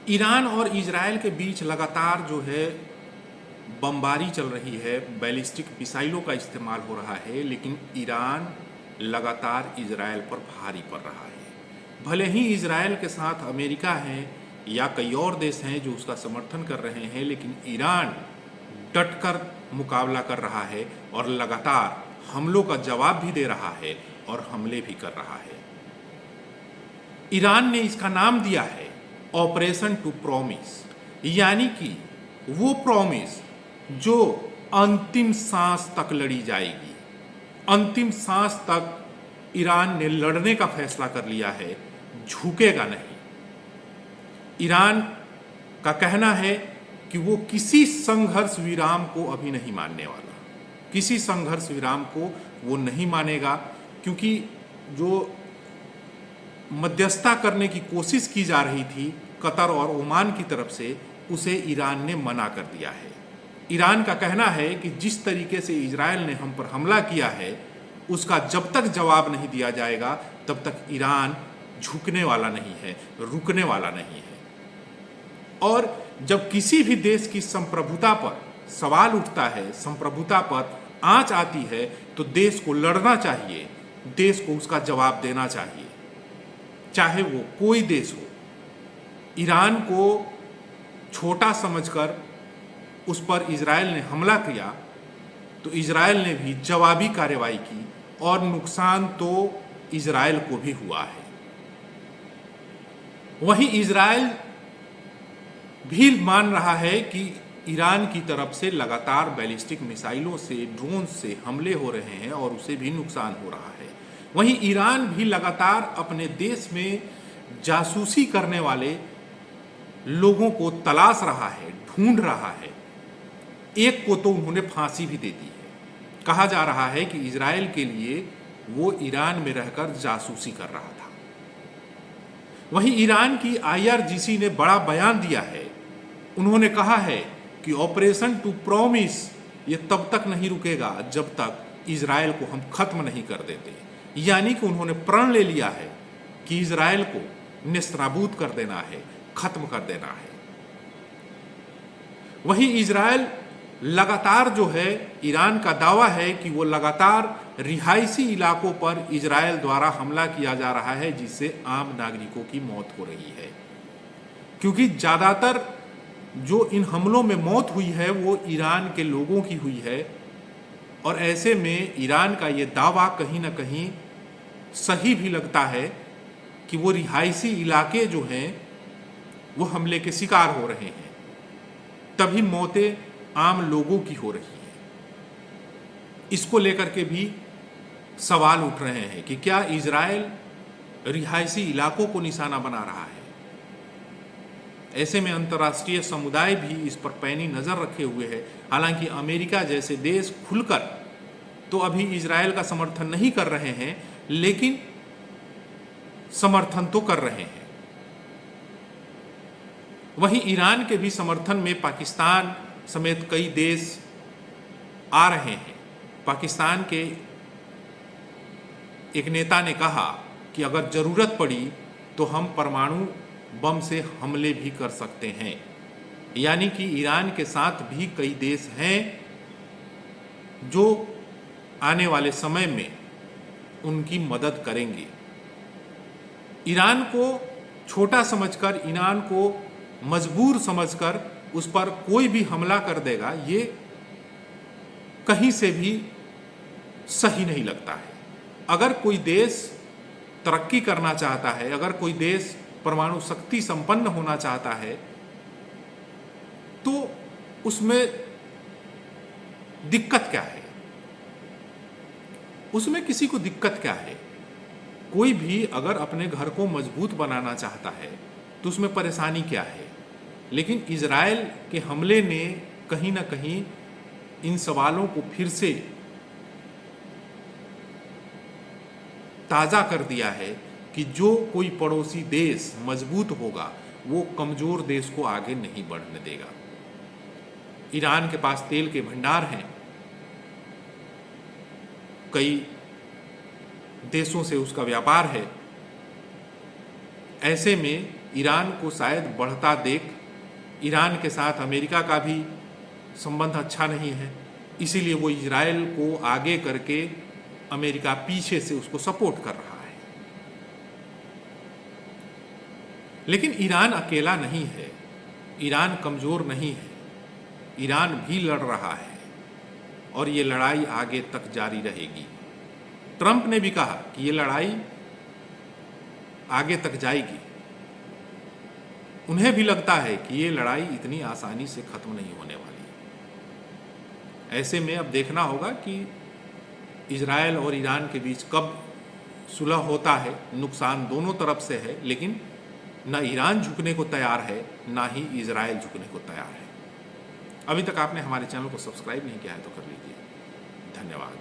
Iran और Israel के बीच लगातार जो है बमबारी चल रही है, बैलिस्टिक मिसाइलों का इस्तेमाल हो रहा है, लेकिन ईरान लगातार इजराइल पर भारी पड़ रहा है। भले ही इजराइल के साथ अमेरिका है या कई और देश हैं जो उसका समर्थन कर रहे हैं, लेकिन ईरान डटकर मुकाबला कर रहा है और लगातार हमलों का जवाब भी दे रहा है और हमले भी कर रहा है। ईरान ने इसका नाम दिया है ऑपरेशन टू प्रॉमिस, यानी कि वो प्रॉमिस जो अंतिम सांस तक लड़ी जाएगी। अंतिम सांस तक ईरान ने लड़ने का फैसला कर लिया है, झुकेगा नहीं। ईरान का कहना है कि वो किसी संघर्ष विराम को अभी नहीं मानने वाला, किसी संघर्ष विराम को वो नहीं मानेगा, क्योंकि जो मध्यस्थता करने की कोशिश की जा रही थी कतर और ओमान की तरफ से, उसे ईरान ने मना कर दिया है। ईरान का कहना है कि जिस तरीके से इजराइल ने हम पर हमला किया है, उसका जब तक जवाब नहीं दिया जाएगा तब तक ईरान झुकने वाला नहीं है, रुकने वाला नहीं है। और जब किसी भी देश की संप्रभुता पर सवाल उठता है, संप्रभुता पर आंच आती है, तो देश को लड़ना चाहिए, देश को उसका जवाब देना चाहिए, चाहे वो कोई देश हो। ईरान को छोटा समझकर उस पर इजराइल ने हमला किया, तो इजराइल ने भी जवाबी कार्रवाई की और नुकसान तो इजराइल को भी हुआ है। वहीं इजराइल भी मान रहा है कि ईरान की तरफ से लगातार बैलिस्टिक मिसाइलों से, ड्रोन से हमले हो रहे हैं और उसे भी नुकसान हो रहा है। वहीं ईरान भी लगातार अपने देश में जासूसी करने वाले लोगों को तलाश रहा है, ढूंढ रहा है। एक को तो उन्होंने फांसी भी दे दी है। कहा जा रहा है कि इजराइल के लिए वो ईरान में रहकर जासूसी कर रहा था। वहीं ईरान की IRGC ने बड़ा बयान दिया है। उन्होंने कहा है कि ऑपरेशन टू प्रॉमिस ये तब तक नहीं रुकेगा जब तक इजराइल को हम खत्म नहीं कर देते। यानी कि उन्होंने प्रण ले लिया है कि इजराइल को नेस्तनाबूद कर देना है, खत्म कर देना है। वहीं इजराइल लगातार जो है, ईरान का दावा है कि वो लगातार रिहायशी इलाकों पर इजराइल द्वारा हमला किया जा रहा है, जिससे आम नागरिकों की मौत हो रही है। क्योंकि ज़्यादातर जो इन हमलों में मौत हुई है वो ईरान के लोगों की हुई है, और ऐसे में ईरान का ये दावा कहीं ना कहीं सही भी लगता है कि वो रिहायशी इलाके जो हैं वो हमले के शिकार हो रहे हैं, तभी मौतें आम लोगों की हो रही है। इसको लेकर के भी सवाल उठ रहे हैं कि क्या इजराइल रिहायशी इलाकों को निशाना बना रहा है। ऐसे में अंतर्राष्ट्रीय समुदाय भी इस पर पैनी नज़र रखे हुए है। हालांकि अमेरिका जैसे देश खुलकर तो अभी इजराइल का समर्थन नहीं कर रहे हैं, लेकिन समर्थन तो कर रहे हैं। वहीं ईरान के भी समर्थन में पाकिस्तान समेत कई देश आ रहे हैं। पाकिस्तान के एक नेता ने कहा कि अगर ज़रूरत पड़ी तो हम परमाणु बम से हमले भी कर सकते हैं। यानी कि ईरान के साथ भी कई देश हैं जो आने वाले समय में उनकी मदद करेंगे। ईरान को छोटा समझकर, ईरान को मजबूर समझकर उस पर कोई भी हमला कर देगा, ये कहीं से भी सही नहीं लगता है। अगर कोई देश तरक्की करना चाहता है, अगर कोई देश परमाणु शक्ति संपन्न होना चाहता है, तो उसमें दिक्कत क्या है? उसमें किसी को दिक्कत क्या है? कोई भी अगर अपने घर को मजबूत बनाना चाहता है तो उसमें परेशानी क्या है? लेकिन इजराइल के हमले ने कहीं ना कहीं इन सवालों को फिर से ताज़ा कर दिया है कि जो कोई पड़ोसी देश मजबूत होगा वो कमज़ोर देश को आगे नहीं बढ़ने देगा। ईरान के पास तेल के भंडार हैं, कई देशों से उसका व्यापार है। ऐसे में ईरान को शायद बढ़ता देख ईरान के साथ अमेरिका का भी संबंध अच्छा नहीं है, इसीलिए वो इजराइल को आगे करके अमेरिका पीछे से उसको सपोर्ट कर रहा है। लेकिन ईरान अकेला नहीं है, ईरान कमज़ोर नहीं है, ईरान भी लड़ रहा है और ये लड़ाई आगे तक जारी रहेगी। ट्रंप ने भी कहा कि ये लड़ाई आगे तक जाएगी। उन्हें भी लगता है कि ये लड़ाई इतनी आसानी से ख़त्म नहीं होने वाली। ऐसे में अब देखना होगा कि इजराइल और ईरान के बीच कब सुलह होता है। नुकसान दोनों तरफ से है, लेकिन ना ईरान झुकने को तैयार है, ना ही इजराइल झुकने को तैयार है। अभी तक आपने हमारे चैनल को सब्सक्राइब नहीं किया है तो कर लीजिए। धन्यवाद।